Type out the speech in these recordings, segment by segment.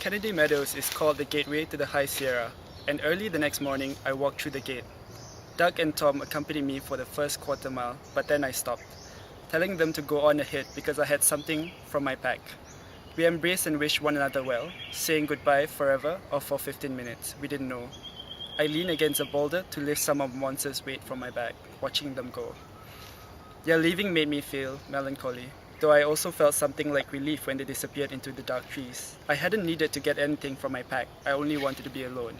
Kennedy Meadows is called the gateway to the High Sierra, and early the next morning I walked through the gate. Doug and Tom accompanied me for the first quarter mile, but then I stopped, telling them to go on ahead because I had something from my pack. We embraced and wished one another well, saying goodbye forever or for 15 minutes, we didn't know. I leaned against a boulder to lift some of Monster's weight from my back, watching them go. Their leaving made me feel melancholy, though I also felt something like relief when they disappeared into the dark trees. I hadn't needed to get anything from my pack, I only wanted to be alone.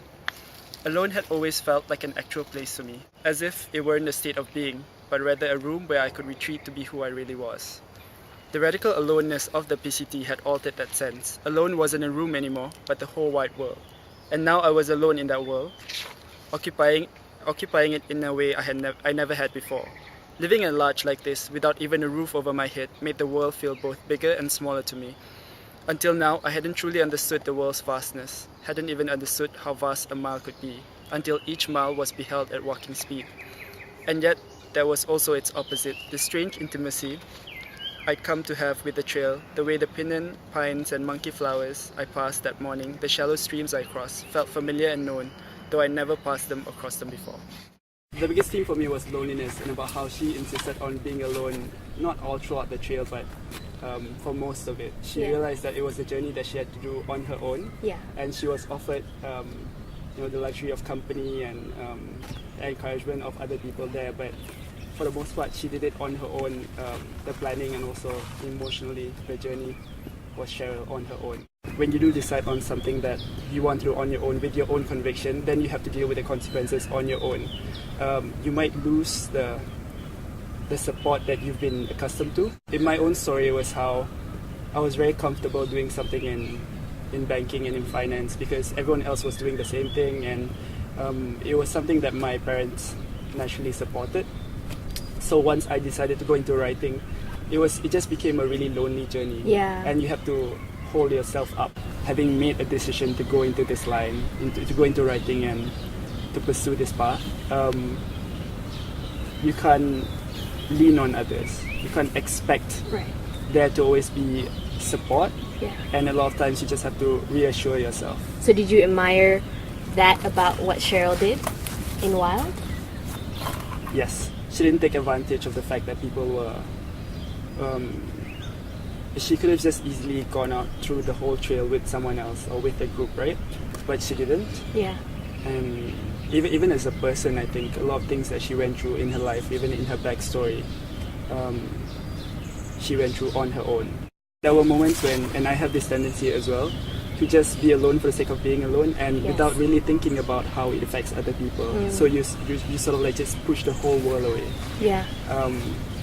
Alone had always felt like an actual place to me, as if it weren't a state of being, but rather a room where I could retreat to be who I really was. The radical aloneness of the PCT had altered that sense. Alone wasn't a room anymore, but the whole wide world. And now I was alone in that world, occupying it in a way I never had before. Living at large like this, without even a roof over my head, made the world feel both bigger and smaller to me. Until now, I hadn't truly understood the world's vastness, hadn't even understood how vast a mile could be, until each mile was beheld at walking speed. And yet, there was also its opposite, the strange intimacy I'd come to have with the trail, the way the pinyon, pines and monkey flowers I passed that morning, the shallow streams I crossed, felt familiar and known, though I never passed them or crossed them before. The biggest theme for me was loneliness and about how she insisted on being alone, not all throughout the trail, but for most of it. She realized that it was a journey that she had to do on her own, and she was offered the luxury of company and encouragement of other people there, but for the most part she did it on her own. The planning and also emotionally the journey was Cheryl on her own. When you do decide on something that you want to do on your own with your own conviction, then you have to deal with the consequences on your own. You might lose the support that you've been accustomed to. In my own story, it was how I was very comfortable doing something in banking and in finance because everyone else was doing the same thing, and it was something that my parents naturally supported. So once I decided to go into writing, it just became a really lonely journey. And you have to hold yourself up. Having made a decision to go into this line, to go into writing and to pursue this path, you can't lean on others. You can't expect there to always be support. And a lot of times you just have to reassure yourself. So did you admire that about what Cheryl did in Wild? Yes. She didn't take advantage of the fact that people were... she could have just easily gone out through the whole trail with someone else or with a group, right? But she didn't. And even as a person, I think a lot of things that she went through in her life, even in her backstory, she went through on her own. There were moments when, and I have this tendency as well, to just be alone for the sake of being alone and without really thinking about how it affects other people. So you sort of like just push the whole world away.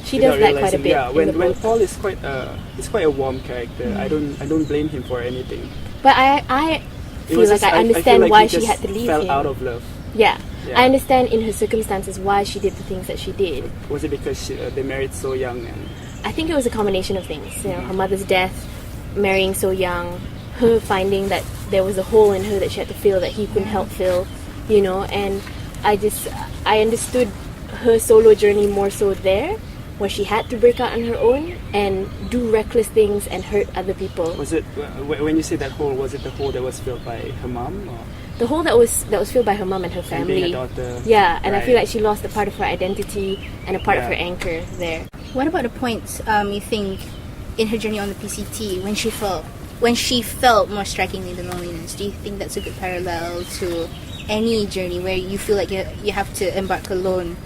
She does that quite a bit. When Paul is quite a warm character. I don't blame him for anything. But I feel like I understand why she had to leave him. Fell out of love. I understand in her circumstances why she did the things that she did. Was it because they married so young? I think it was a combination of things. You know, her mother's death, marrying so young, her finding that there was a hole in her that she had to fill that he couldn't help fill. You know, and I understood her solo journey more so there, where she had to break out on her own and do reckless things and hurt other people. Was it, when you say that hole, was it the hole that was filled by her mom? Or? The hole that was filled by her mom and her family. And being a daughter. And I feel like she lost a part of her identity and a part of her anchor there. What about the points you think in her journey on the PCT when she felt more strikingly the loneliness? Do you think that's a good parallel to any journey where you feel like you have to embark alone?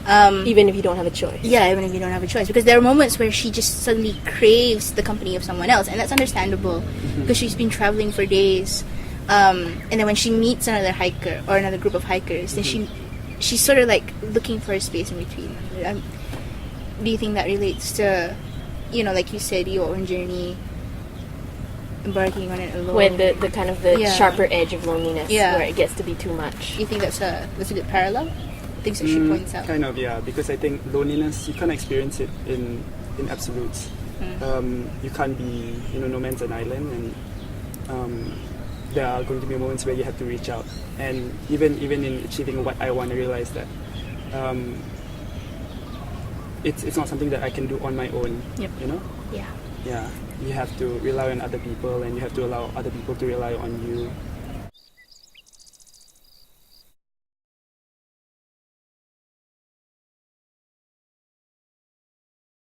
Even if you don't have a choice. Even if you don't have a choice. Because there are moments where she just suddenly craves the company of someone else. And that's understandable because she's been traveling for days. And then when she meets another hiker or another group of hikers, then she's sort of like looking for a space in between. Do you think that relates to, like you said, your own journey, embarking on it alone? Where the kind of the sharper edge of loneliness, where it gets to be too much. Do you think that's a good parallel? Things that she points out. Kind of, because I think loneliness, you can't experience it in absolutes. You can't be, no man's an island, and there are going to be moments where you have to reach out. And even in achieving what I want, I realize that it's not something that I can do on my own. Yep. Yeah. you have to rely on other people and you have to allow other people to rely on you.